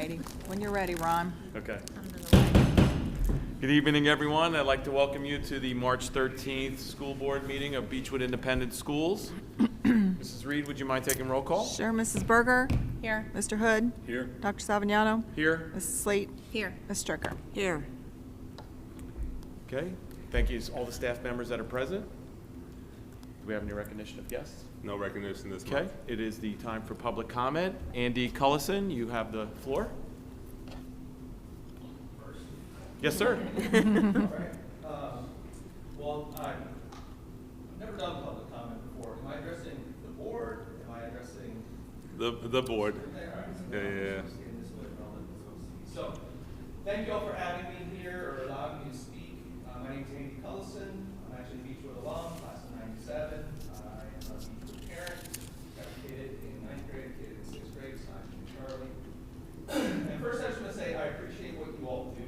righty. When you're ready, Ron. Okay. Good evening, everyone. I'd like to welcome you to the March 13th school board meeting of Beechwood Independent Schools. Mrs. Reed, would you mind taking roll call? Sure. Mrs. Berger? Here. Mr. Hood? Here. Dr. Savignano? Here. Mrs. Slate? Here. Ms. Stricker? Here. Okay. Thank you to all the staff members that are present. Do we have any recognition of guests? No recognition this Okay. month. It is the time for public comment. Andy Cullison, you have the floor. Yes, sir. Well, I've never done public comment before. Am I addressing the board? Am I addressing? The board. Yeah. So, thank you all for having me here or allowing me to speak. My name is Andy Cullison. I'm actually a Beechwood alum, class of '97. I am a Beechwood parent. Got a kid in 9th grade, a kid in 6th grade, so I'm Charlie. And first, I just want to say I appreciate what you all do.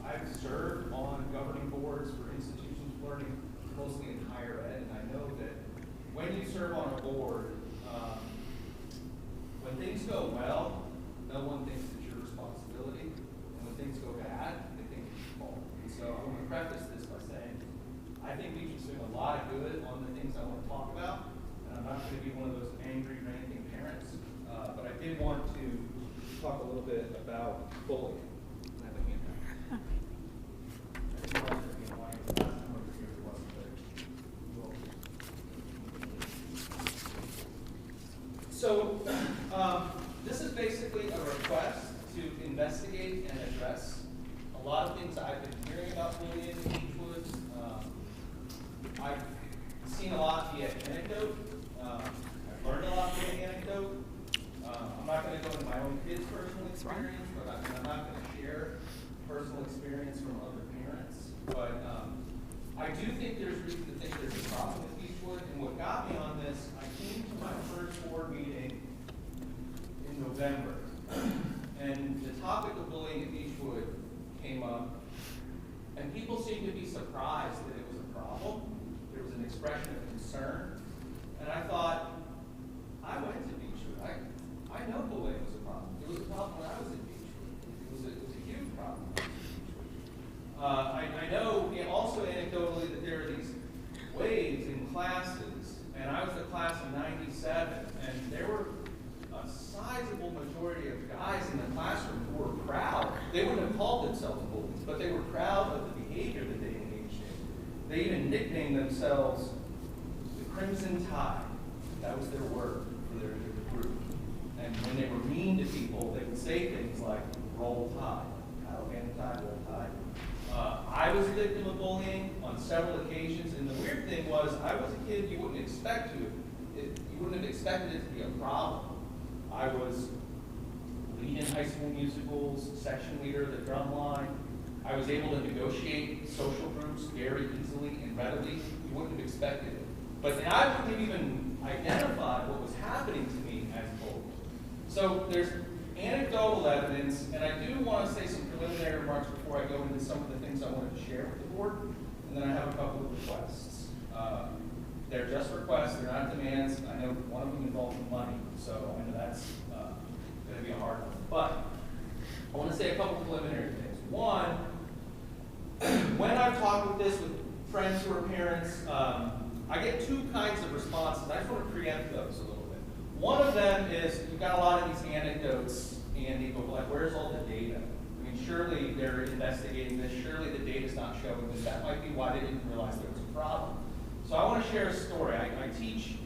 I've served on governing boards for institutions of learning, mostly in higher ed, and I know that when you serve on a board, when things go well, no one thinks it's your responsibility, and when things go bad, they think it's your fault. And so I want to preface this by saying, I think we should do a lot of good on the things I want to talk about, and I'm not going to be one of those angry, ranting parents, but I did want to talk a little bit about bullying. I have a handout. So, this is basically a request to investigate and address a lot of things I've been hearing about bullying in Beechwood. I've seen a lot via anecdote. I've learned a lot via anecdote. I'm not going to go into my own kids' personal experience, but I'm not going to share personal experience from other parents. But I do think there's reason to think there's a problem with Beechwood. And what got me on this, I came to my first board meeting in November. And the topic of bullying at Beechwood came up. And people seemed to be surprised that it was a problem. There was an expression of concern. And I thought, I went to Beechwood. I know bullying was a problem. It was a problem when I was at Beechwood. It was a huge problem. I know also anecdotally that there are these waves in classes, and I was the class of '97, and there were a sizable majority of guys in the classroom who were proud. They wouldn't have called themselves bullies, but they were proud of the behavior that they engaged in. They even nicknamed themselves the Crimson Tide. That was their word for their group. And when they were mean to people, they would say things like, roll tide, Alabama tide, roll tide. I was a victim of bullying on several occasions, and the weird thing was, I was a kid you wouldn't have expected it to be a problem. I was lead in high school musicals, section leader of the drum line. I was able to negotiate social groups very easily and readily. You wouldn't have expected it. But I wouldn't have even identified what was happening to me as bullying. So there's anecdotal evidence, and I do want to say some preliminary remarks before I go into some of the things I wanted to share with the board, and then I have a couple of requests. They're just requests, they're not demands. I know one of them involves money, so I know that's going to be a hard one. But I want to say a couple preliminary things. One, when I've talked with friends who are parents, I get two kinds of responses. I just want to preempt those a little bit. One of them is, you've got a lot of these anecdotes, Andy, but like, where's all the data? I mean, surely they're investigating this. Surely the data's not showing this. That might be why they didn't realize there was a problem. So I want to share a story. I teach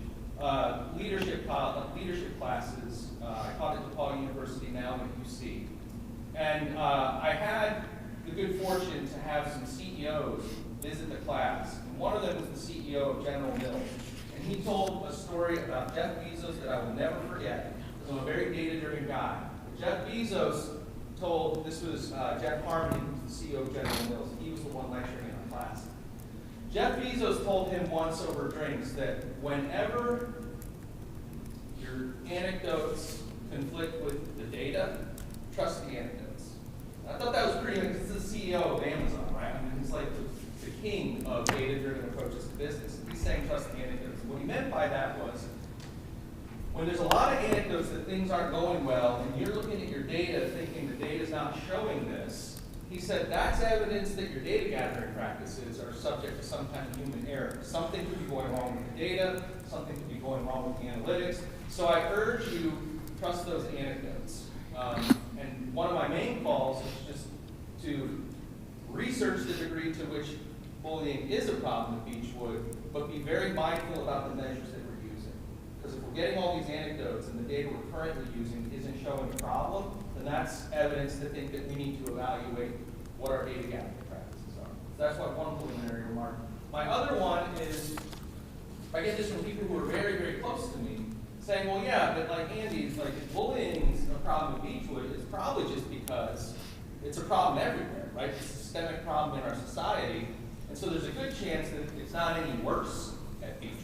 leadership classes. I taught at DePaul University, now I'm at UC. And I had the good fortune to have some CEOs visit the class. And one of them was the CEO of General Mills. And he told a story about Jeff Bezos that I will never forget, because I'm a very data-driven guy. Jeff Bezos told, this was Jeff Harmon, the CEO of General Mills. He was the one lecturing in the class. Jeff Bezos told him once over drinks that whenever your anecdotes conflict with the data, trust the anecdotes. I thought that was pretty good, because he's the CEO of Amazon, right? I mean, he's like the king of data-driven approaches to business. He's saying trust the anecdotes. What he meant by that was, when there's a lot of anecdotes anecdotes that things aren't going well, and you're looking at your data thinking the data's not showing this, he said that's evidence that your data gathering practices are subject to some kind of human error. Something could be going wrong with the data, something could be going wrong with the analytics. So I urge you, trust those anecdotes. And one of my main calls is just to research the degree to which bullying is a problem at Beechwood, but be very mindful about the measures that we're using. Because if we're getting all these anecdotes and the data we're currently using isn't showing a problem, then that's evidence to think that we need to evaluate what our data gathering practices are. So that's one preliminary remark. My other one is, I get this from people who are very, very close to me, saying, well, yeah, but like Andy's, like if bullying's a problem at Beechwood, it's probably just because it's a problem everywhere, right? It's a systemic problem in our society. And so there's a good chance that it's not any worse at Beechwood.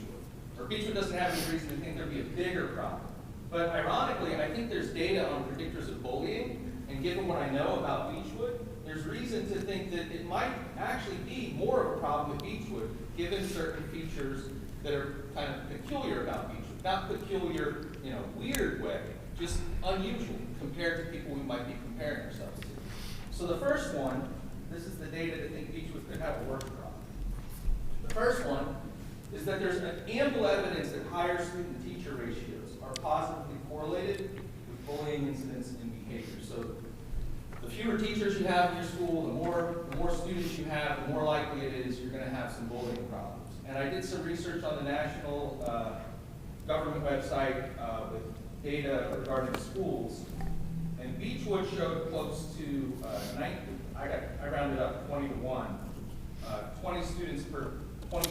Or Beechwood doesn't have any reason to think there'd be a bigger problem. But ironically, I think there's data on predictors of bullying, and given what I know about Beechwood, there's reason to think that it might actually be more of a problem at Beechwood, given certain features that are kind of peculiar about Beechwood. Not peculiar in a weird way, just unusual compared to people we might be comparing ourselves to. So the first one, this is the data that think Beechwood could have a work problem. The first one is that there's ample evidence that higher student-teacher ratios are positively correlated with bullying incidents and behavior. So the fewer teachers you have in your school, the more students you have, the more likely it is you're going to have some bullying problems. And I did some research on the national government website with data regarding schools, and Beechwood showed close to I rounded up 20 to 1, 20 students per 20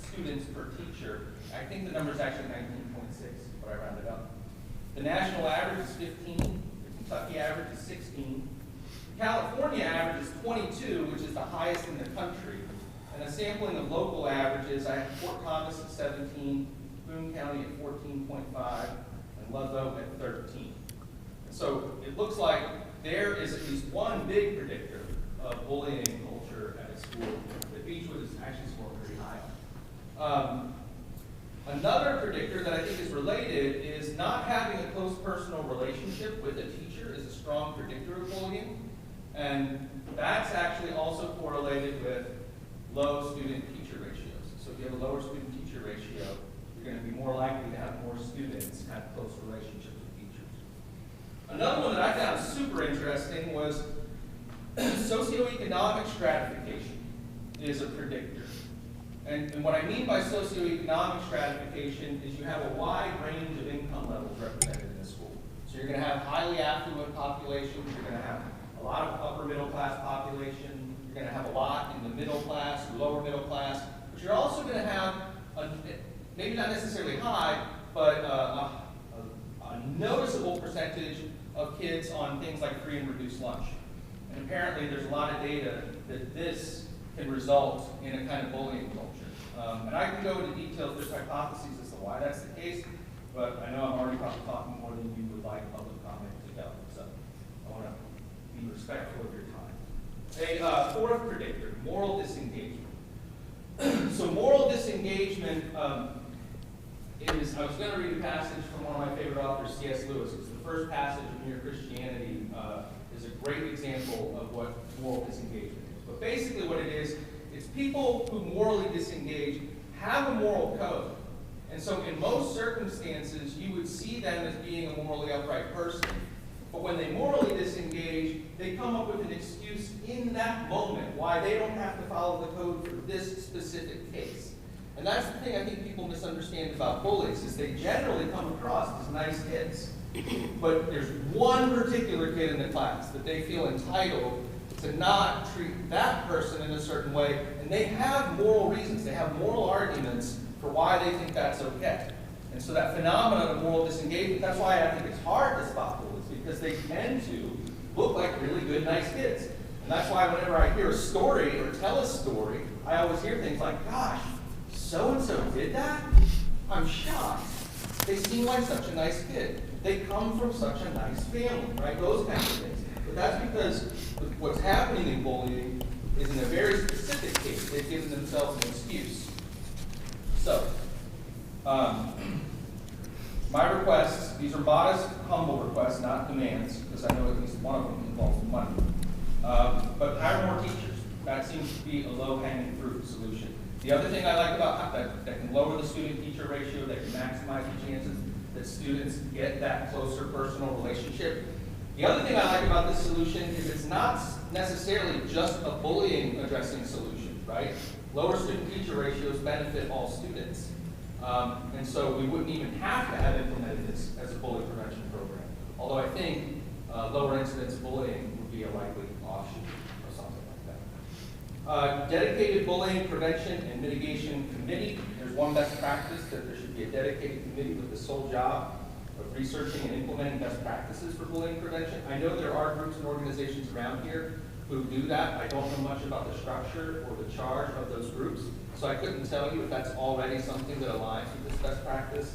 students per teacher. I think the number is actually 19.6, but I rounded up. The national average is 15. The Kentucky average is 16. California average is 22, which is the highest in the country. And a sampling of local averages, I have Fort Thomas at 17, Boone County at 14.5, and Ludlow at 13. So it looks like there is at least one big predictor of bullying culture at a school that Beechwood is actually scoring pretty high on. Another predictor that I think is related is not having a close personal relationship with a teacher is a strong predictor of bullying. And that's actually also correlated with low student-teacher ratios. So if you have a lower student-teacher ratio, you're going to be more likely to have more students have close relationships with teachers. Another one that I found super interesting was socioeconomic stratification is a predictor. And what I mean by socioeconomic stratification is you have a wide range of income levels represented in the school. So you're going to have highly affluent populations, you're going to have a lot of upper middle class population, you're going to have a lot in the middle class or lower middle class, but you're also going to have, maybe not necessarily high, but a noticeable percentage of kids on things like free and reduced lunch. And apparently there's a lot of data that this can result in a kind of bullying culture. And I can go into details, there's hypotheses as to why that's the case, but I know I'm already probably talking more than you would like public comment to go. So I want to be respectful of your time. A fourth predictor, moral disengagement. So moral disengagement is, I was going to read a passage from one of my favorite authors, C.S. Lewis. It's the first passage of Mere Christianity, is a great example of what moral disengagement is. But basically what it is, it's people who morally disengage have a moral code. And so in most circumstances, you would see them as being a morally upright person. But when they morally disengage, they come up with an excuse in that moment why they don't have to follow the code for this specific case. And that's the thing I think people misunderstand about bullies, is they generally come across as nice kids. But there's one particular kid in the class that they feel entitled to not treat that person in a certain way, and they have moral reasons, they have moral arguments for why they think that's okay. And so that phenomenon of moral disengagement, that's why I think it's hard to spot bullies, because they tend to look like really good, nice kids. And that's why whenever I hear a story or tell a story, I always hear things like, gosh, so-and-so did that? I'm shocked. They seem like such a nice kid. They come from such a nice family, right? Those kinds of things. But that's because what's happening in bullying is in a very specific case. They've given themselves an excuse. So, my requests, these are modest, humble requests, not demands, because I know at least one of them involves money. But hire more teachers. That seems to be a low-hanging fruit solution. The other thing I like about that can lower the student-teacher ratio, that can maximize the chances that students get that closer personal relationship. The other thing I like about this solution is it's not necessarily just a bullying addressing solution, right? Lower student-teacher ratios benefit all students. And so we wouldn't even have to have implemented this as a bully prevention program. Although I think lower incidence bullying would be a likely offshoot or something like that. Dedicated bullying prevention and mitigation committee. There's one best practice that there should be a dedicated committee with the sole job of researching and implementing best practices for bullying prevention. I know there are groups and organizations around here who do that. I don't know much about the structure or the charge of those groups, so I couldn't tell you if that's already something that aligns with this best practice.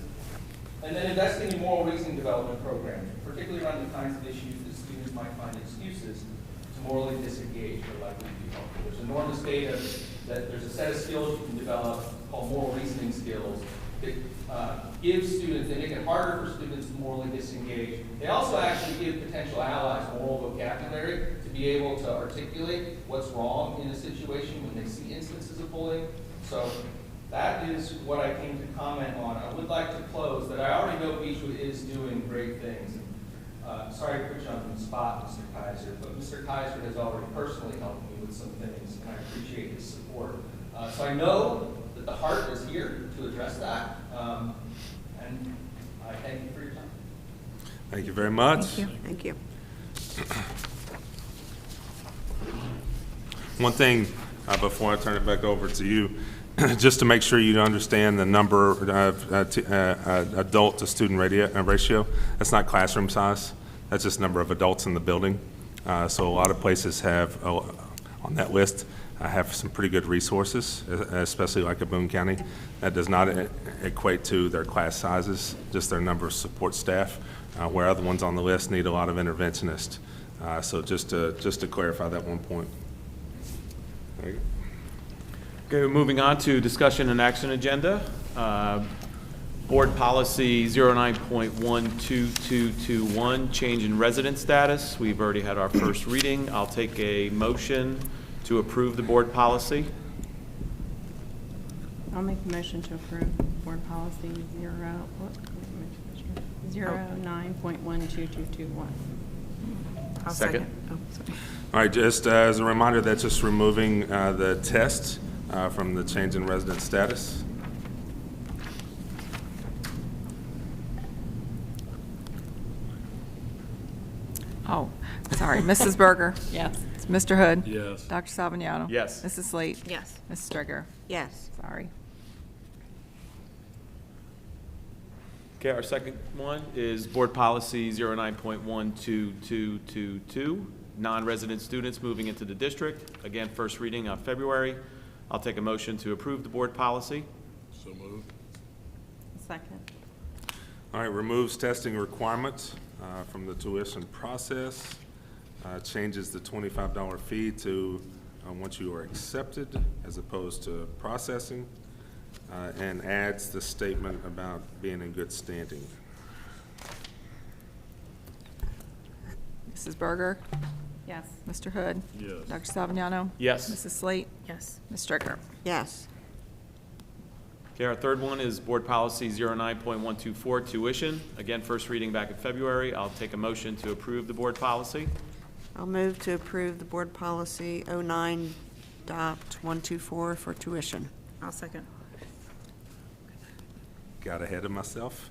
And then investing in moral reasoning development programs, particularly around the kinds of issues that students might find excuses to morally disengage are likely to be helpful. There's enormous data that there's a set of skills you can develop called moral reasoning skills that give students, they make it harder for students to morally disengage. They also actually give potential allies moral vocabulary to be able to articulate what's wrong in a situation when they see instances of bullying. So that is what I came to comment on. I would like to close that I already know Beechwood is doing great things. Sorry to put you on the spot, Mr. Kaiser, but Mr. Kaiser has already personally helped me with some things, and I appreciate his support. So I know that the heart is here to address that, and I thank you for your time. Thank you very much. Thank you. One thing before I turn it back over to you, just to make sure you understand the number of adult to student ratio, that's not classroom size. That's just number of adults in the building. So a lot of places have, on that list, have some pretty good resources, especially like at Boone County. That does not equate to their class sizes, just their number of support staff, where other ones on the list need a lot of interventionists. So just to clarify that one point. There you go. Okay, moving on to discussion and action agenda. Board policy 09.12221, change in resident status. We've already had our first reading. I'll take a motion to approve the board policy. I'll make the motion to approve board policy 09.12221. I'll Second. Oh, sorry. All right, just as a reminder, that's just removing the test from the change in resident status. Oh, sorry. Mrs. Berger. Yes. Mr. Hood. Yes. Dr. Salvagnano. Yes. Mrs. Slate. Yes. Mrs. Stricker. Yes. Sorry. Okay, our second one is board policy 09.12222, non-resident students moving into the district. Again, first reading on February. I'll take a motion to approve the board policy. So moved. Second. All right, removes testing requirements from the tuition process, changes the $25 fee to once you are accepted as opposed to processing, and adds the statement about being in good standing. Mrs. Berger. Yes. Mr. Hood. Yes. Dr. Salvagnano. Yes. Mrs. Slate. Yes. Ms. Stricker. Yes. Okay, our third one is board policy 09.124, tuition. Again, first reading back in February. I'll take a motion to approve the board policy. I'll move to approve the board policy 09.124 for tuition. I'll second. Got ahead of myself.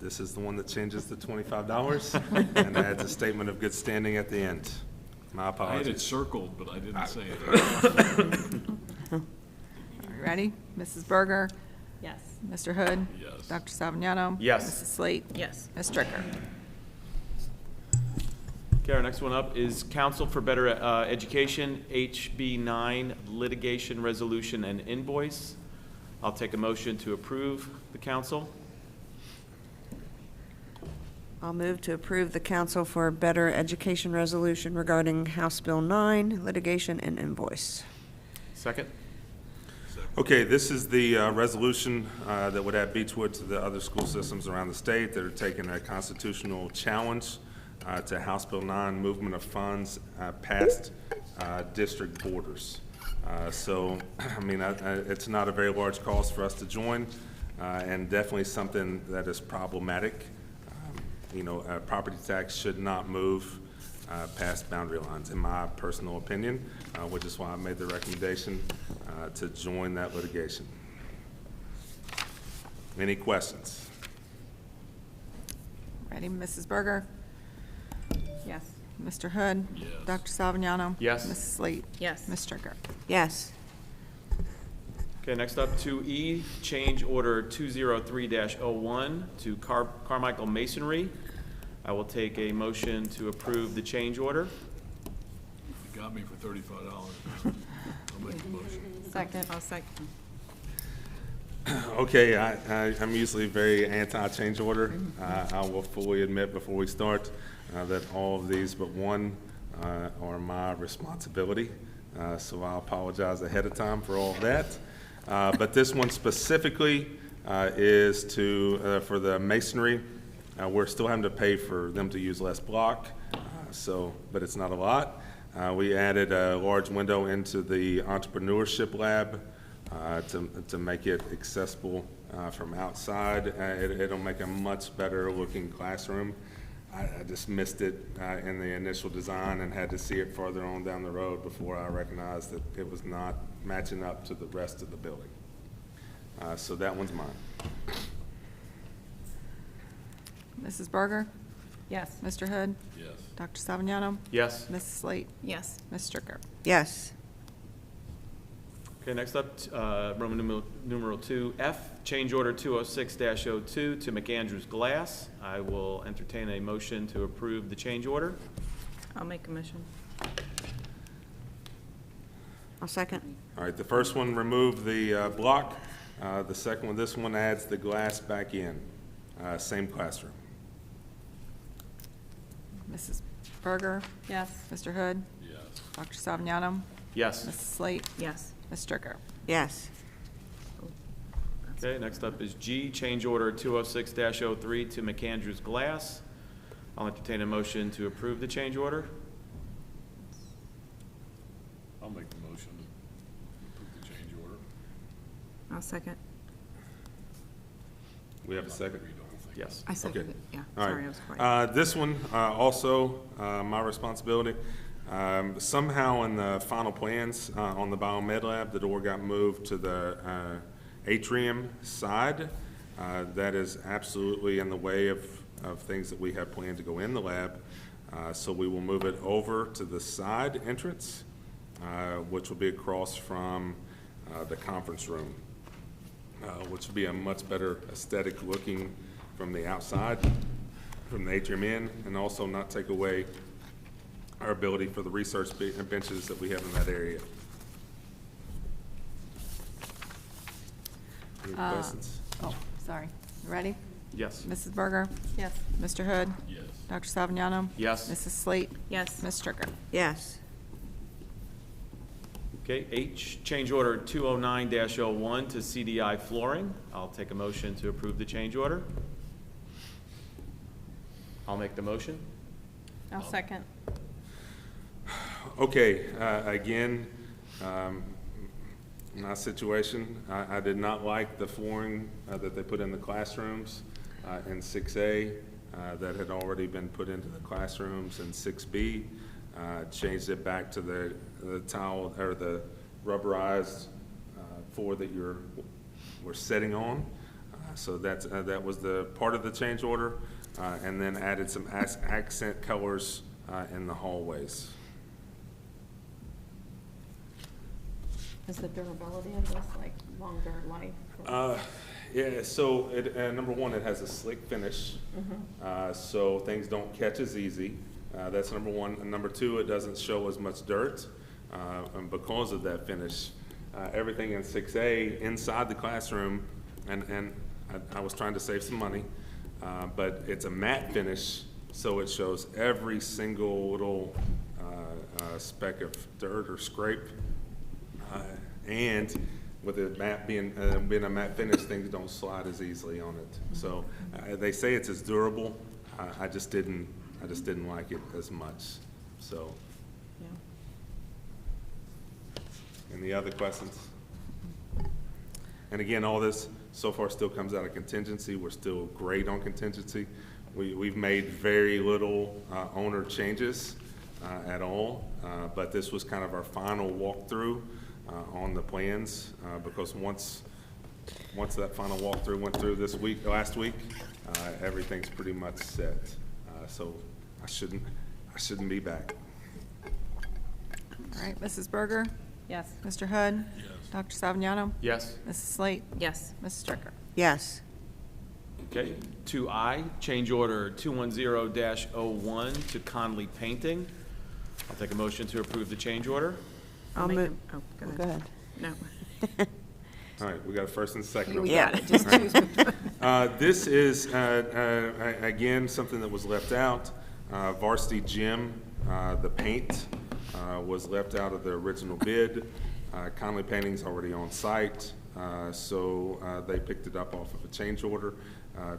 This is the one that changes the $25 and adds a statement of good standing at the end. My I had it apologies. circled, but I didn't say it. Are you ready? Mrs. Berger. Yes. Mr. Hood. Yes. Dr. Salvagnano. Yes. Mrs. Slate. Yes. Ms. Stricker. Okay, our next one up is Council for Better Education, HB 9, litigation resolution and invoice. I'll take a motion to approve the council. I'll move to approve the Council for Better Education resolution regarding House Bill 9, litigation and invoice. Second. Second. Okay, this is the resolution that would add Beechwood to the other school systems around the state that are taking a constitutional challenge to House Bill 9, movement of funds past district borders. So, I mean, it's not a very large cost for us to join, and definitely something that is problematic. You know, property tax should not move past boundary lines, in my personal opinion, which is why I made the recommendation to join that litigation. Any questions? Ready, Mrs. Berger? Yes. Mr. Hood? Yes. Dr. Salvagnano? Yes. Mrs. Slate? Yes. Ms. Stricker? Yes. Okay, next up, 2E, change order 203-01 to Carmichael Masonry. I will take a motion to approve the change order. You got me for $35. I'll make the motion. Second. I'll second. Okay, I'm usually very anti-change order. I will fully admit before we start that all of these but one are my responsibility. So I apologize ahead of time for all of that. But this one specifically is for the masonry. We're still having to pay for them to use less block, but it's not a lot. We added a large window into the entrepreneurship lab to make it accessible from outside. It'll make a much better looking classroom. I just missed it in the initial design and had to see it farther on down the road before I recognized that it was not matching up to the rest of the building. So that one's mine. Mrs. Berger? Yes. Mr. Hood? Yes. Dr. Salvagnano? Yes. Mrs. Slate? Yes. Ms. Stricker? Yes. Okay, next up, Roman numeral 2F, change order 206-02 to McAndrews Glass. I will entertain a motion to approve the change order. I'll make a motion. I'll second. All right, the first one removed the block. The second one, this one adds the glass back in. Same classroom. Mrs. Berger? Yes. Mr. Hood? Yes. Dr. Salvagnano? Yes. Mrs. Slate? Yes. Ms. Stricker? Yes. Okay, next up is G, change order 206-03 to McAndrews Glass. I'll entertain a motion to approve the change order. I'll make the motion to approve the change order. I'll second. We have a second? Read the whole thing. Yes. I seconded Okay. it. Yeah. All Sorry, right. I was quiet. This one, also my responsibility. Somehow in the final plans on the biomed lab, the door got moved to the atrium side. That is absolutely in the way of things that we have planned to go in the lab. So we will move it over to the side entrance, which will be across from the conference room, which will be a much better aesthetic looking from the outside, from the atrium in, and also not take away our ability for the research benches that we have in that area. Any questions? Oh, sorry. You ready? Yes. Mrs. Berger? Yes. Mr. Hood? Yes. Dr. Salvagnano? Yes. Mrs. Slate? Yes. Ms. Stricker? Yes. Okay, H, change order 209-01 to CDI Flooring. I'll take a motion to approve the change order. I'll make the motion. I'll second. Okay, again, my situation, I did not like the flooring that they put in the classrooms in 6A that had already been put into the classrooms in 6B. Changed it back to the tile or the rubberized floor that we're sitting on. So that was the part of the change order, and then added some accent colors in the hallways. Is the durability of this like longer life? Yeah, so number one, it has a slick finish, so things don't catch as easy. That's number one. And number two, it doesn't show as much dirt, and because of that finish. Everything in 6A inside the classroom, and I was trying to save some money, but it's a matte finish, so it shows every single little speck of dirt or scrape. And with the matte being a matte finish, things don't slide as easily on it. So they say it's as durable. I just didn't like it as much. So, Yeah. any other questions? And again, all this so far still comes out of contingency. We're still great on contingency. We've made very little owner changes at all, but this was kind of our final walkthrough on the plans, because once that final walkthrough went through last week, everything's pretty much set. So I shouldn't be back. All right, Mrs. Berger? Yes. Mr. Hood? Yes. Dr. Savignano? Yes. Mrs. Slate? Yes. Mrs. Stricker? Yes. Okay, 2I, change order 210-01 to Conley Painting. I'll take a motion to approve the change order. I'll make move. a- oh, go Go ahead. ahead. No. All right, we got a first and second. Here on we Yeah. go. Just choose. This is, again, something that was left out. Varsity Gym, the paint was left out of the original bid. Conley Painting's already on site, so they picked it up off of a change order.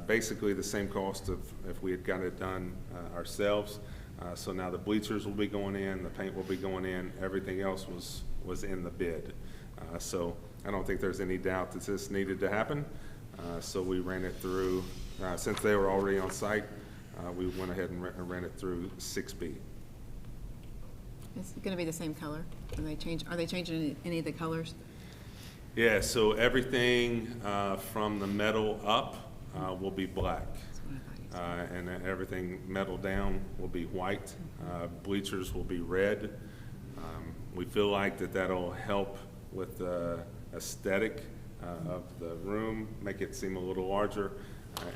Basically the same cost of if we had got it done ourselves. So now the bleachers will be going in, the paint will be going in, everything else was in the bid. So I don't think there's any doubt that this needed to happen. So we ran it through, since they were already on site, we went ahead and ran it through 6B. It's gonna be the same color? Are they changing any of the colors? Yeah, so everything from the metal up will be black. That's what I thought you said. And then everything metal down will be white. Bleachers will be red. We feel like that'll help with the aesthetic of the room, make it seem a little larger,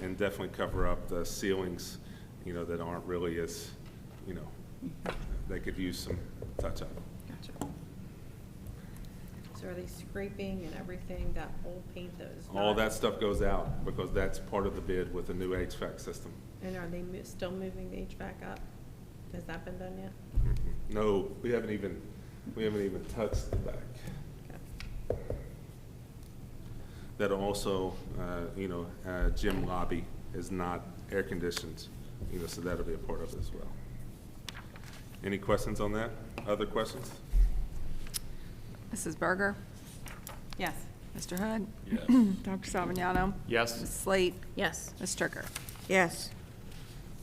and definitely cover up the ceilings, that aren't really as, they could use some touch-up. Gotcha. So are they scraping and everything, that old paint that is not? All that stuff goes out because that's part of the bid with the new HVAC system. And are they still moving the HVAC up? Has that been done yet? No, we haven't even touched the back. Okay. That'll also, gym lobby is not air conditioned, so that'll be a part of it as well. Any questions on that? Other questions? Mrs. Berger? Yes. Mr. Hood? Yes. Dr. Savignano? Yes. Mrs. Slate? Yes. Ms. Stricker? Yes.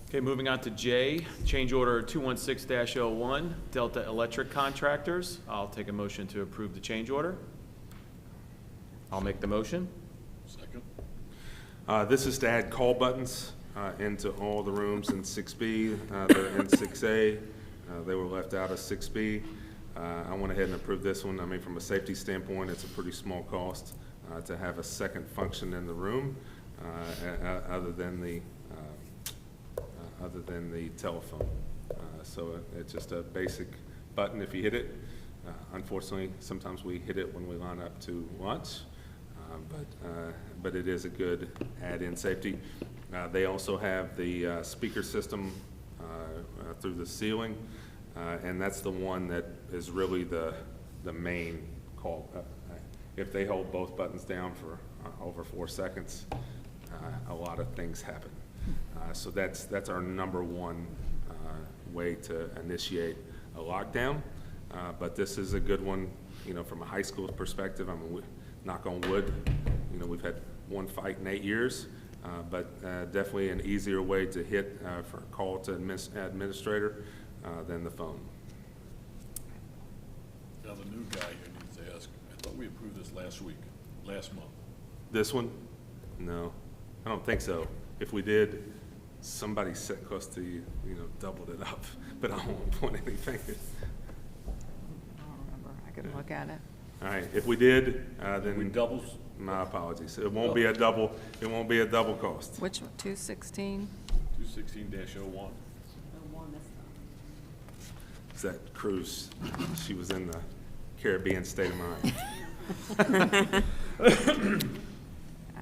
Okay, moving on to J, change order 216-01, Delta Electric Contractors. I'll take a motion to approve the change order. I'll make the motion. Second? This is to add call buttons into all the rooms in 6B. They're in 6A. They were left out of 6B. I went ahead and approved this one. I mean, from a safety standpoint, it's a pretty small cost to have a second function in the room other than the telephone. So it's just a basic button if you hit it. Unfortunately, sometimes we hit it when we line up to lunch, but it is a good add-in safety. They also have the speaker system through the ceiling, and that's the one that is really the main call. If they hold both buttons down for over 4 seconds, a lot of things happen. So that's our number one way to initiate a lockdown. But this is a good one, from a high school perspective. I mean, knock on wood, we've had one fight in 8 years, but definitely an easier way to hit for a call to administrator than the phone. Now, the new guy here needs to ask, I thought we approved this last month. This one? No, I don't think so. If we did, somebody sat close to you, doubled it up, but I won't point any fingers. I don't remember. I could look at it. All right, if we did, We then doubles? my apologies. It won't be a double cost. Which one, 216? 216-01. It's that cruise. She was in the Caribbean state of mind.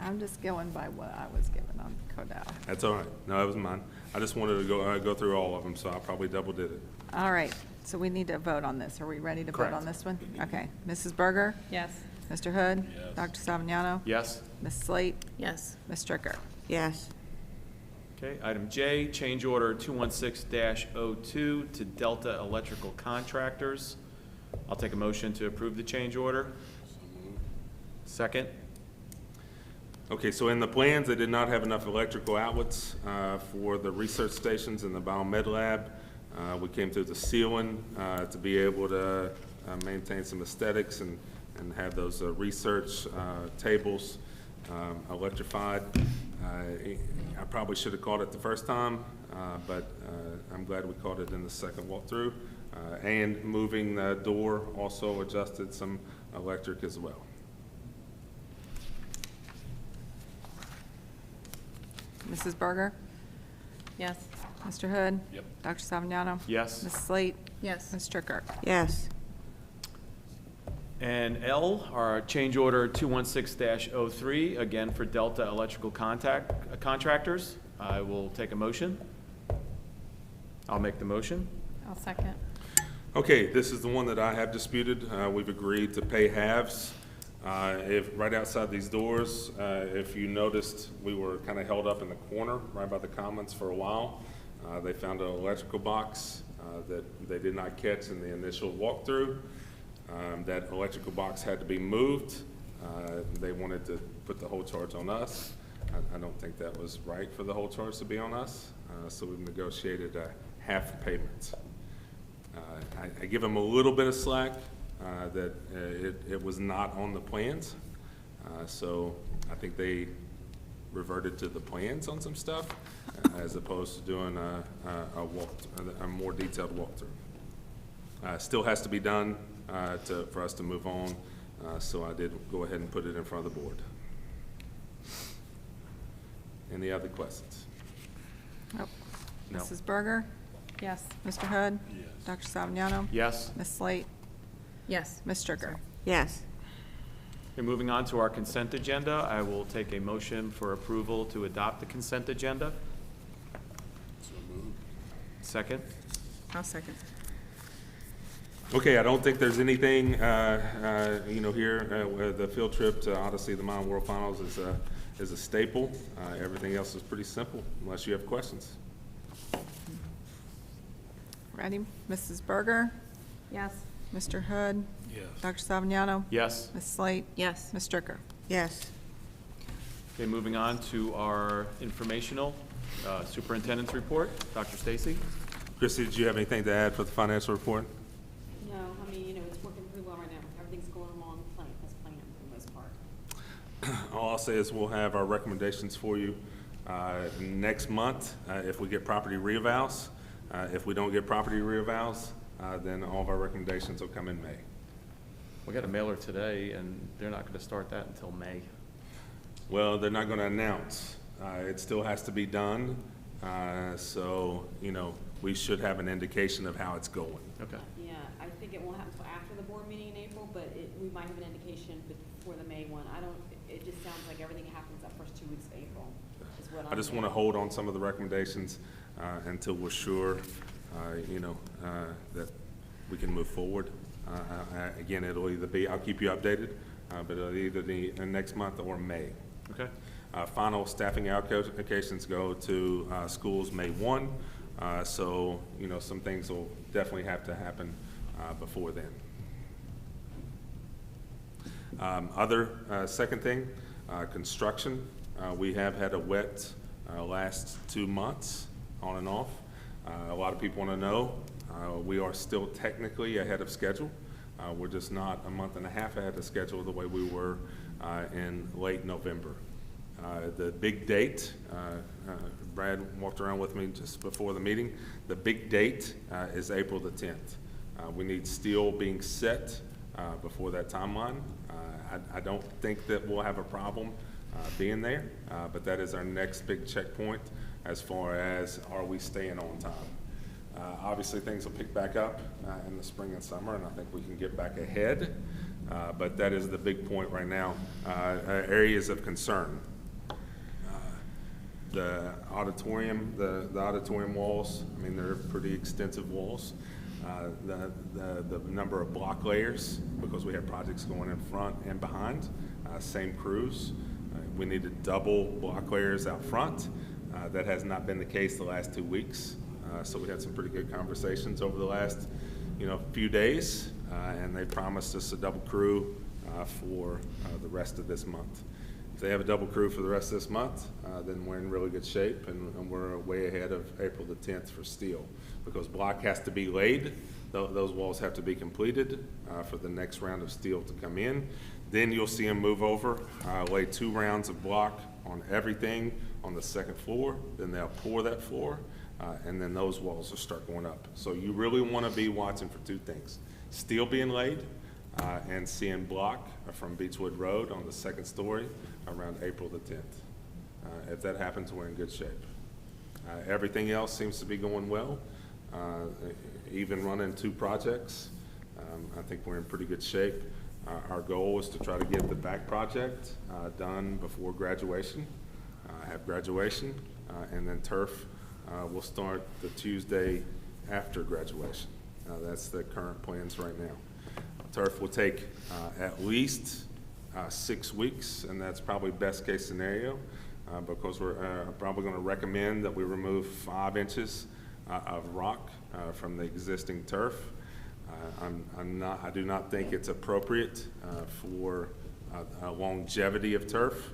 I'm just going by what I was given on Codell. That's all right. No, that was mine. I just wanted to go through all of them, so I probably double did it. All right, so we need to vote on this. Are we ready to vote Correct. on this one? Okay. Mrs. Berger? Yes. Mr. Hood? Yes. Dr. Savignano? Yes. Ms. Slate? Yes. Ms. Stricker? Yes. Okay, item J, change order 216-02 to Delta Electrical Contractors. I'll take a motion to approve the change order. Second. Okay, so in the plans, they did not have enough electrical outlets for the research stations in the biomed lab. We came through the ceiling to be able to maintain some aesthetics and have those research tables electrified. I probably should have caught it the first time, but I'm glad we caught it in the second walkthrough. And moving the door also adjusted some electric as well. Mrs. Berger? Yes. Mr. Hood? Yep. Dr. Savignano? Yes. Ms. Slate? Yes. Ms. Stricker? Yes. And L, our change order 216-03, again for Delta Electrical Contractors. I will take a motion. I'll make the motion. I'll second. Okay, this is the one that I have disputed. We've agreed to pay halves. If, right outside these doors, if you noticed, we were kind of held up in the corner right by the commons for a while. They found an electrical box that they did not catch in the initial walkthrough. That electrical box had to be moved. They wanted to put the whole charge on us. I don't think that was right for the whole charge to be on us, so we've negotiated a half payment. I give them a little bit of slack that it was not on the plans, so I think they reverted to the plans on some stuff as opposed to doing a more detailed walkthrough. Still has to be done for us to move on, so I did go ahead and put it in front of the board. Any other questions? Nope. No. Mrs. Berger? Yes. Mr. Hood? Yes. Dr. Savignano? Yes. Ms. Slate? Yes. Ms. Stricker? Yes. Okay, moving on to our consent agenda, I will take a motion for approval to adopt the consent agenda. So moved. Second. I'll second. Okay, I don't think there's anything, here, where the field trip to Odyssey, the Mountain World Finals is a staple. Everything else is pretty simple, unless you have questions. Ready? Mrs. Berger? Yes. Mr. Hood? Yes. Dr. Savignano? Yes. Ms. Slate? Yes. Ms. Stricker? Yes. Okay, moving on to our informational superintendent's report. Dr. Stacy? Chrissy, did you have anything to add for the financial report? No, I mean, it's working pretty well right now. Everything's going along as planned for the most part. All I'll say is we'll have our recommendations for you next month if we get property reevals. If we don't get property reevals, then all of our recommendations will come in May. We got a mailer today, and they're not going to start that until May. Well, they're not going to announce. It still has to be done. So, we should have an indication of how it's going. Okay. Yeah, I think it won't happen until after the board meeting in April, but we might have an indication before the May one. It just sounds like everything happens that first 2 weeks of April is what I just want to hold on some of the recommendations until we're sure, that we can move forward. Again, it'll either be, I'll keep you updated, but it'll either be next month or May. Okay. Final staffing allocations go to schools May 1, so, some things will definitely have to happen before then. Second thing, construction. We have had a wet last 2 months, on and off. A lot of people want to know, we are still technically ahead of schedule. We're just not a month and a half ahead of schedule the way we were in late November. The big date, Brad walked around with me just before the meeting, the big date is April the 10th. We need steel being set before that timeline. I don't think that we'll have a problem being there, but that is our next big checkpoint as far as are we staying on time. Obviously, things will pick back up in the spring and summer, and I think we can get back ahead, but that is the big point right now. Areas of concern. The auditorium, the auditorium walls, I mean, they're pretty extensive walls. The number of block layers, because we have projects going in front and behind, same crews. We needed double block layers out front. That has not been the case the last 2 weeks. So we had some pretty good conversations over the last, few days, and they promised us a double crew for the rest of this month. If they have a double crew for the rest of this month, then we're in really good shape, and we're way ahead of April the 10th for steel, because block has to be laid. Those walls have to be completed for the next round of steel to come in. Then you'll see them move over, lay 2 rounds of block on everything on the second floor. Then they'll pour that floor, and then those walls will start going up. So you really want to be watching for 2 things: steel being laid and seeing block from Beechwood Road on the second story around April the 10th. If that happens, we're in good shape. Everything else seems to be going well. Even running 2 projects, I think we're in pretty good shape. Our goal is to try to get the back project done before graduation, have graduation, and then turf will start the Tuesday after graduation. That's the current plans right now. Turf will take at least 6 weeks, and that's probably best case scenario, because we're probably going to recommend that we remove 5 inches of rock from the existing turf. I do not think it's appropriate for longevity of turf.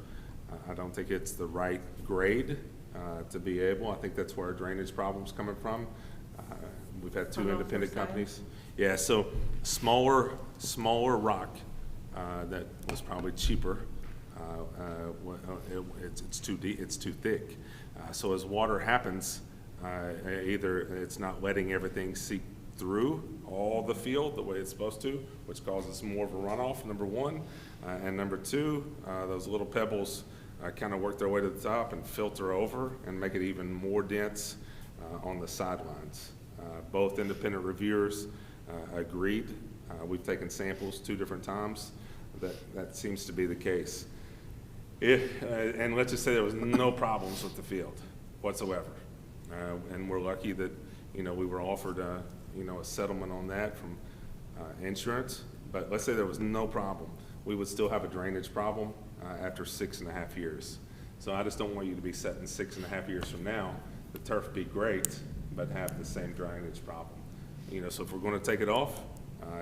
I don't think it's the right grade to be able. I think that's where our drainage problem's coming from. We've had 2 independent companies. Yeah, so smaller rock that was probably cheaper. It's too deep, it's too thick. So as water happens, either it's not letting everything seep through all the field the way it's supposed to, which causes more of a runoff, number 1. And number 2, those little pebbles kind of work their way to the top and filter over and make it even more dense on the sidelines. Both independent reviewers agreed. We've taken samples 2 different times. That seems to be the case. And let's just say there was no problems with the field whatsoever. And we're lucky that, we were offered a settlement on that from insurance. But let's say there was no problem. We would still have a drainage problem after 6.5 years. So I just don't want you to be setting 6.5 years from now, the turf be great, but have the same drainage problem. So if we're going to take it off,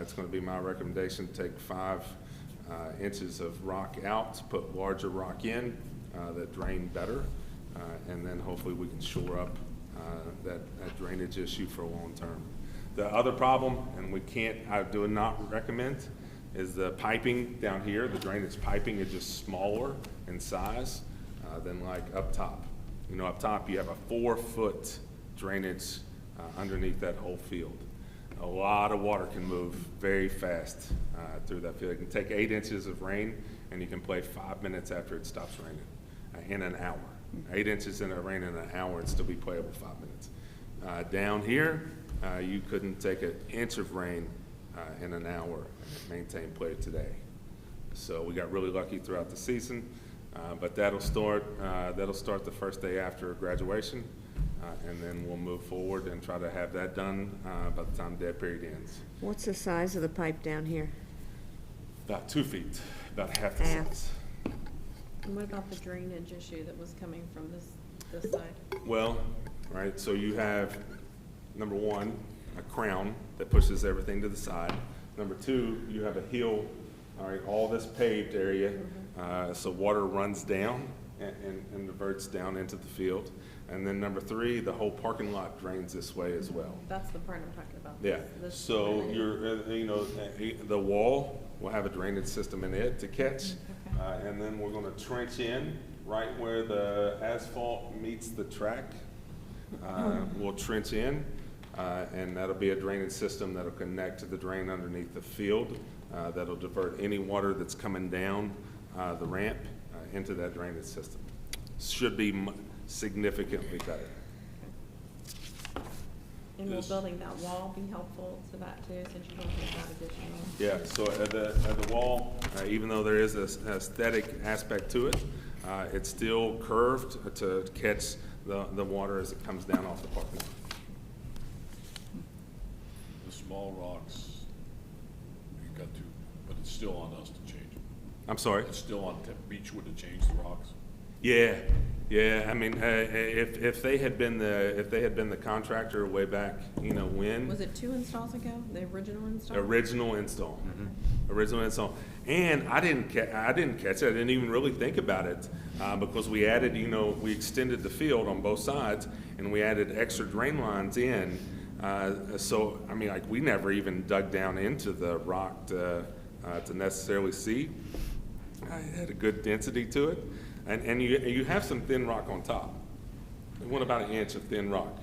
it's going to be my recommendation to take 5 inches of rock out, put larger rock in that drain better, and then hopefully we can shore up that drainage issue for long term. The other problem, and I do not recommend, is the piping down here. The drainage piping is just smaller in size than like up top. Up top you have a 4-foot drainage underneath that whole field. A lot of water can move very fast through that field. It can take 8 inches of rain, and you can play 5 minutes after it stops raining in an hour. 8 inches in a rain in an hour and still be playable 5 minutes. Down here, you couldn't take an inch of rain in an hour and maintain play today. So we got really lucky throughout the season, but that'll start the first day after graduation. And then we'll move forward and try to have that done by the time dead period ends. What's the size of the pipe down here? About 2 feet, about half the Half. size. And what about the drainage issue that was coming from this side? Well, right, so you have, number 1, a crown that pushes everything to the side. Number 2, you have a hill, all right, all this paved area, so water runs down and diverts down into the field. And then number 3, the whole parking lot drains this way as well. That's the part I'm talking about. Yeah, This so drainage. the wall will have a drainage system in it to catch. And then we're gonna trench in right where the asphalt meets the track. We'll trench in, and that'll be a drainage system that'll connect to the drain underneath the field. That'll divert any water that's coming down the ramp into that drainage system. Should be significantly better. And will building that wall be helpful to that too, since you're going to have that additional? Yeah, so at the wall, even though there is an aesthetic aspect to it, it's still curved to catch the water as it comes down off the parking lot. Mr. small rocks, you got to, but it's still on us to change it. I'm sorry? It's still on Beechwood to change the rocks. Yeah, yeah, I mean, if they had been the contractor way back, when. Was it 2 installs ago, the original install? Original install. Original install. And I didn't catch it. I didn't even really think about it because we added, we extended the field on both sides and we added extra drain lines in. So, I mean, like we never even dug down into the rock to necessarily see. It had a good density to it. And you have some thin rock on top. You want about 1 inch of thin rock.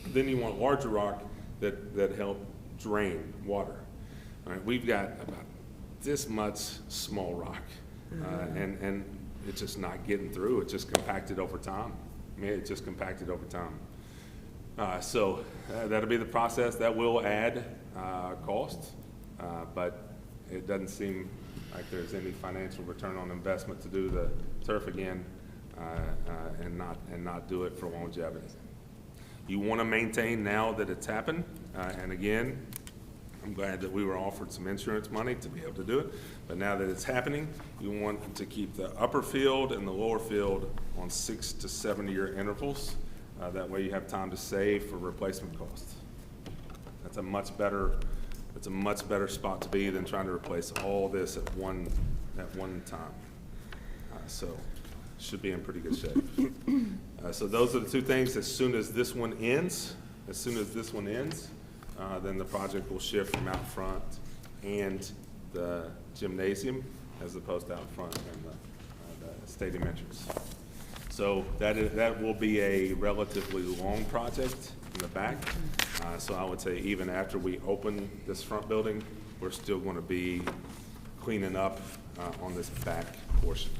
Then you want larger rock that help drain water. All right, we've got about this much small rock, and it's just not getting through. It's just compacted over time. I mean, it just compacted over time. So that'll be the process. That will add cost, but it doesn't seem like there's any financial return on investment to do the turf again and not do it for longevity. You want to maintain now that it's happened, and again, I'm glad that we were offered some insurance money to be able to do it, but now that it's happening, you want to keep the upper field and the lower field on 6 to 7 year intervals. That way you have time to save for replacement costs. That's a much better spot to be than trying to replace all this at one time. So should be in pretty good shape. So those are the two things. As soon as this one ends, then the project will shift from out front and the gymnasium as opposed to out front and the stadium entrance. So that will be a relatively long project in the back. So I would say even after we open this front building, we're still going to be cleaning up on this back portion.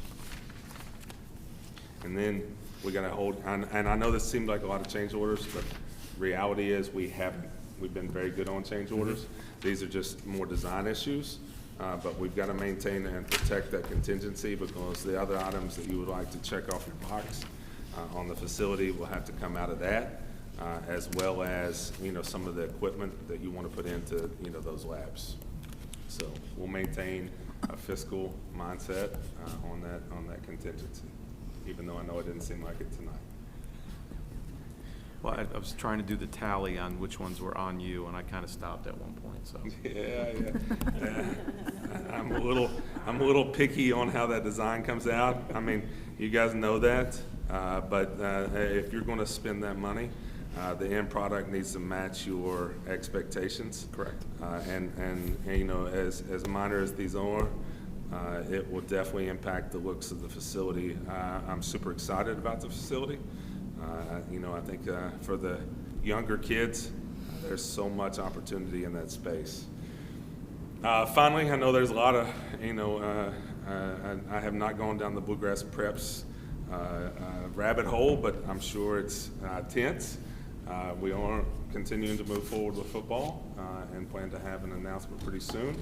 And then we got to hold, and I know this seemed like a lot of change orders, but reality is we've been very good on change orders. These are just more design issues, but we've got to maintain and protect that contingency because the other items that you would like to check off your box on the facility will have to come out of that, as well as, some of the equipment that you want to put into, those labs. So we'll maintain a fiscal mindset on that contingency, even though I know it didn't seem like it tonight. Well, I was trying to do the tally on which ones were on you, and I kind of stopped at one point, so. Yeah. I'm a little picky on how that design comes out. I mean, you guys know that, but if you're going to spend that money, the end product needs to match your expectations. Correct. And as minor as these are, it will definitely impact the looks of the facility. I'm super excited about the facility. I think for the younger kids, there's so much opportunity in that space. Finally, I know there's a lot of, I have not gone down the Bluegrass Preps rabbit hole, but I'm sure it's tense. We are continuing to move forward with football and plan to have an announcement pretty soon,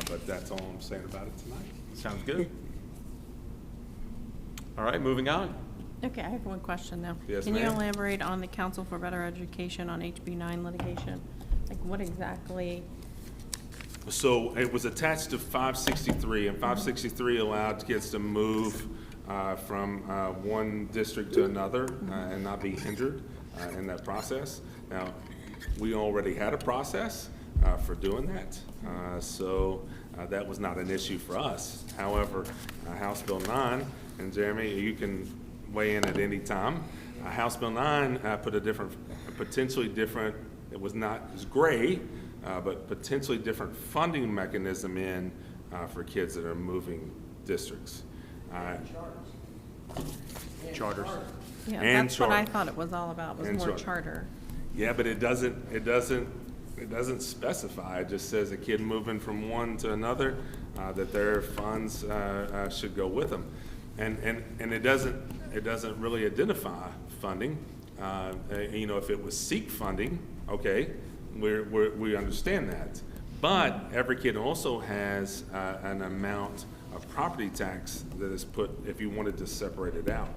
but that's all I'm saying about it tonight. Sounds good. All right, moving on. Okay, I have one question now. Yes, Can you ma'am. elaborate on the Council for Better Education on HB 9 litigation? Like what exactly? So it was attached to 563, and 563 allowed kids to move from one district to another and not be hindered in that process. Now, we already had a process for doing that, so that was not an issue for us. However, House Bill 9, and Jeremy, you can weigh in at any time. House Bill 9 put a potentially different, it was gray, but potentially different funding mechanism in for kids that are moving districts. Charters. Yeah, And that's what I charter. thought it was all about, was And more charter. charter. Yeah, but it doesn't specify. It just says a kid moving from one to another, that their funds should go with them. And it doesn't really identify funding. If it was SEEK funding, okay, we understand that. But every kid also has an amount of property tax that is put if you wanted to separate it out.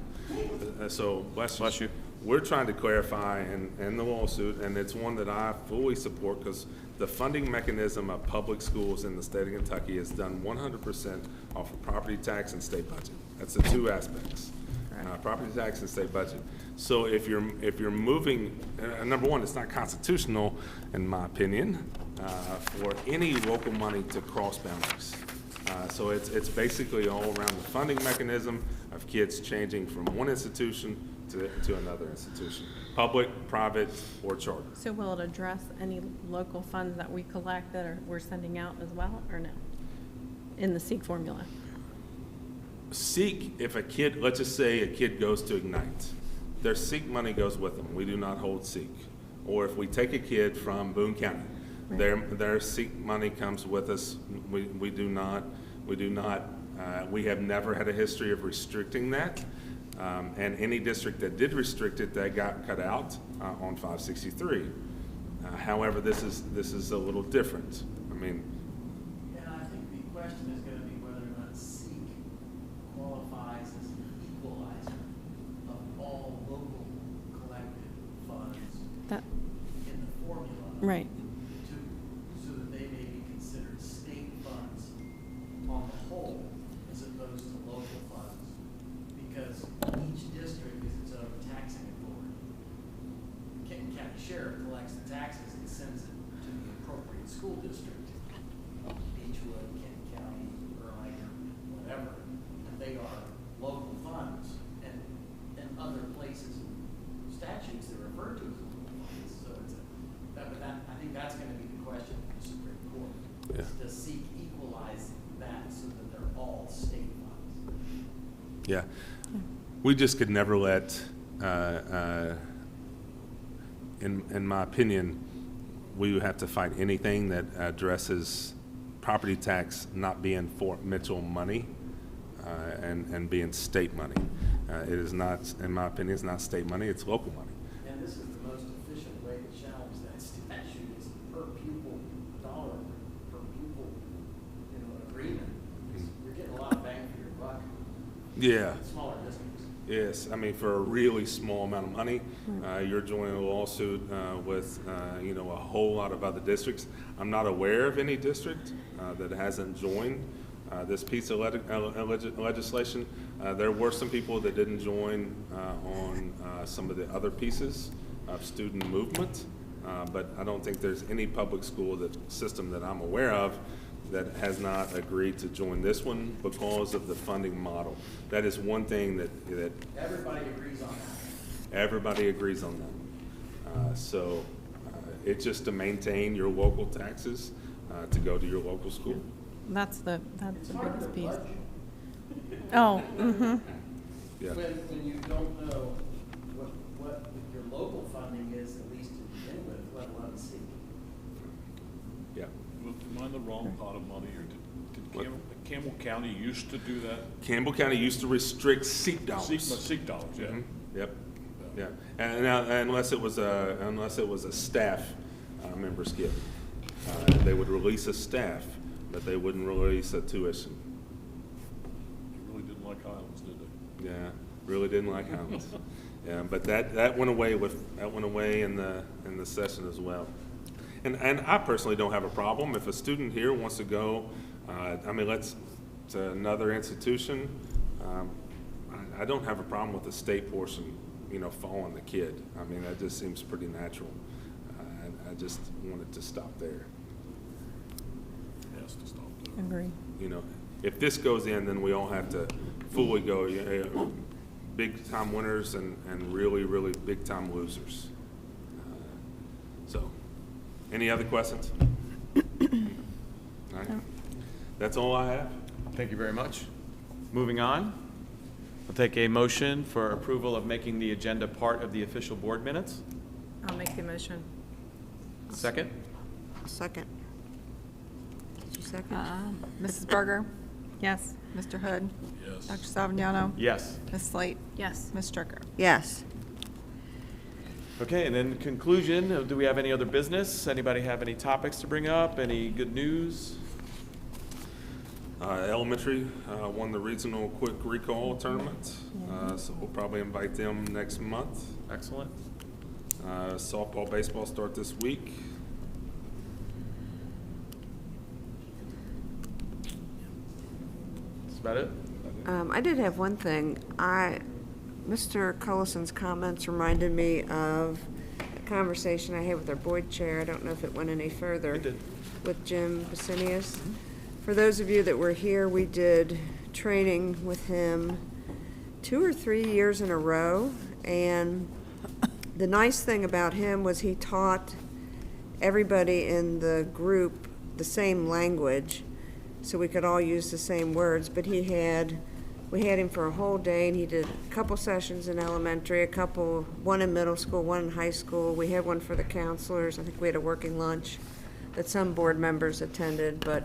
So bless you. We're trying to clarify in the lawsuit, and it's one that I fully support because The funding mechanism of public schools in the state of Kentucky is done 100% off of property tax and state budget. That's the two aspects, property tax and state budget. So if you're moving, number one, it's not constitutional, in my opinion, for any local money to cross boundaries. So it's basically all around the funding mechanism of kids changing from one institution to another institution, public, private, or charter. So will it address any local funds that we collect that we're sending out as well, or no? In the SEEK formula? SEEK, if a kid, let's just say a kid goes to Ignite, their SEEK money goes with them. We do not hold SEEK. Or if we take a kid from Boone County, their SEEK money comes with us. We do not, we have never had a history of restricting that. And any district that did restrict it, that got cut out on 563. However, this is a little different. I mean, and I think the question is going to be whether or not SEEK qualifies as an equalizer of all local collected funds That, in the formula. right. So that they may be considered state funds on the whole as opposed to local funds. Because each district is its own taxing authority. The Kenton County Sheriff collects the taxes and sends it to the appropriate school district. Beechwood, Kenton County, Erlanger, whatever. And they are local funds. And other places, statutes that refer to as local funds. So it's I think that's going to be the question for the Supreme Court. Yeah. Does SEEK equalize that so that they're all state funds? yeah, we just could never let, in my opinion, we would have to fight anything that addresses property tax not being Fort Mitchell money and being state money. It is not, in my opinion, it's not state money, it's local money. And this is the most efficient way to challenge that statute is per pupil dollar, per pupil, agreement. You're getting a lot of bang for your buck. Yeah. Smaller districts. Yes, I mean, for a really small amount of money, you're joining a lawsuit with, a whole lot of other districts. I'm not aware of any district that hasn't joined this piece of legislation. There were some people that didn't join on some of the other pieces of student movement, but I don't think there's any public school system that I'm aware of that has not agreed to join this one because of the funding model. That is one thing that Everybody agrees on that. everybody agrees on that. So it's just to maintain your local taxes to go to your local school. That's the It's hard to biggest piece. budget. Oh, Yeah. When you don't know what your local funding is, at least to begin with, let alone SEEK. Yeah. Am I in the wrong pot of money, or What? did Campbell County used to do that? Campbell County used to restrict SEEK dollars. SEEK dollars, yeah. Mhm. Yep. Yeah. And now, unless it was a staff member's gift, they would release a staff, but they wouldn't release a tuition. You really didn't like Highlands, did they? Yeah, really didn't like Highlands. Yeah, but that went away in the session as well. And I personally don't have a problem if a student here wants to go. To another institution. I don't have a problem with the state portion, following the kid. I mean, that just seems pretty natural. I just want it to stop there. It has to stop there. agree. If this goes in, then we all have to fully go, big time winners and really, really big time losers. So, any other questions? All right. That's all I have. Thank you very much. Moving on, I'll take a motion for approval of making the agenda part of the official board minutes. I'll make the motion. Second? Second. Did you second? Mrs. Berger, Yes. Mr. Hood, Yes. Dr. Salvagnano, Yes. Ms. Slate, Yes. Ms. Stricker. Yes. Okay, and then conclusion, do we have any other business? Anybody have any topics to bring up? Any good news? Elementary won the regional quick recall tournament, so we'll probably invite them next month. Excellent. Softball, baseball start this week. about it? I did have one thing. Mr. Cullison's comments reminded me of a conversation I had with our board chair. I don't know if it went any further. It did. With Jim Basinius. For those of you that were here, we did training with him 2 or 3 years in a row. And the nice thing about him was he taught everybody in the group the same language, so we could all use the same words. But we had him for a whole day, and he did a couple sessions in elementary, one in middle school, one in high school. We had one for the counselors. I think we had a working lunch that some board members attended, but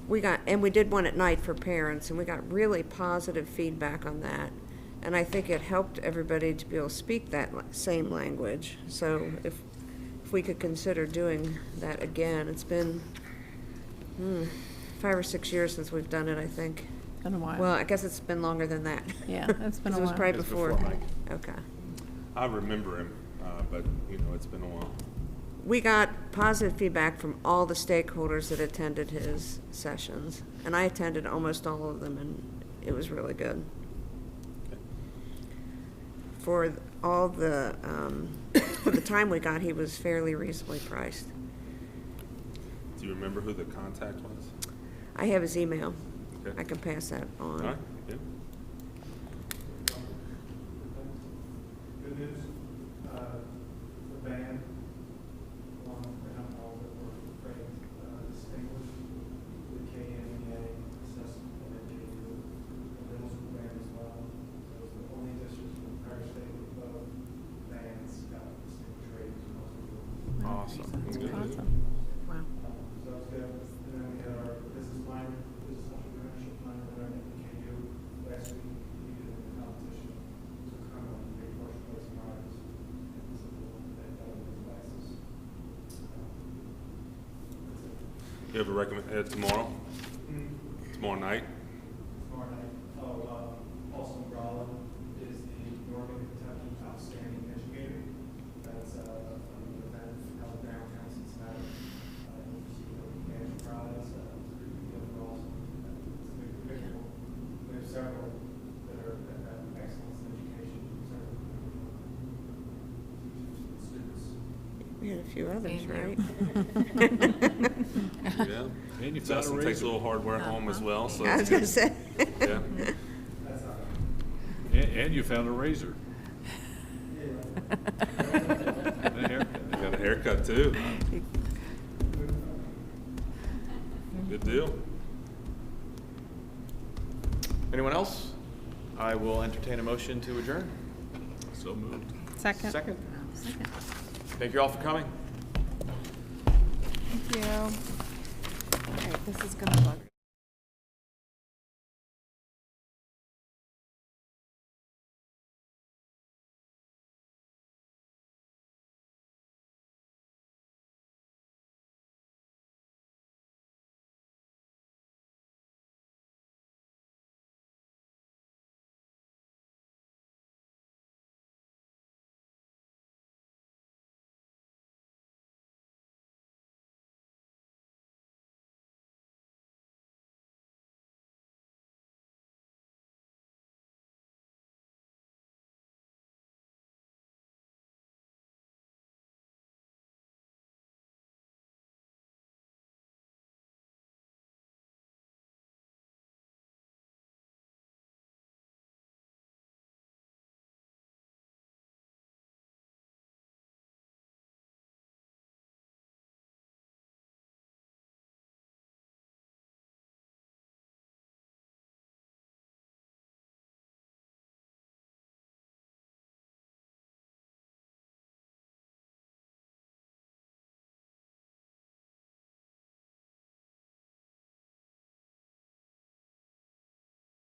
we did one at night for parents, and we got really positive feedback on that. And I think it helped everybody to be able to speak that same language. So if we could consider doing that again. It's been 5 or 6 years since we've done it, I think. Been a while. Well, I guess it's been longer than that. Yeah, it's been a It was while. probably It's before. before Mike. Okay. I remember him, but, it's been a while. We got positive feedback from all the stakeholders that attended his sessions, and I attended almost all of them, and it was really good. For all the, for the time we got, he was fairly reasonably priced. Do you remember who the contact was? I have his email. Okay. I can pass that on. All right, yeah. Good news, the band, along with all that were great, distinguished the KMEA assessment and KU, the middle school band as well. So it was the only district in the entire state with both bands got distinguished ratings across the board. Awesome. That's Good. awesome. Wow. So that was good. And then we had our business entrepreneurship minor that I think the KU last week, we did in the competition. So Colonel, big first place prize. And this is the one that got the classes. That's it. You have a tomorrow? Tomorrow night? Tomorrow night, Paulson Gralla is the Northern Kentucky Outstanding Educator. That's an event held downtown Cincinnati. He received a cash prize, it's pretty good for all. It's a big one. We have several that are at excellence in education, several students. We had a few others, Andrew. right? Yeah. And you found a Justin takes a razor. little hardware home as well, so. I was gonna say. Yeah. That's not. And you found a razor. And a haircut. Got a haircut too. Good deal. Anyone else? I will entertain a motion to adjourn. So moved. Second. Second. Second. Thank you all for coming. Thank you. All right, this is gonna look.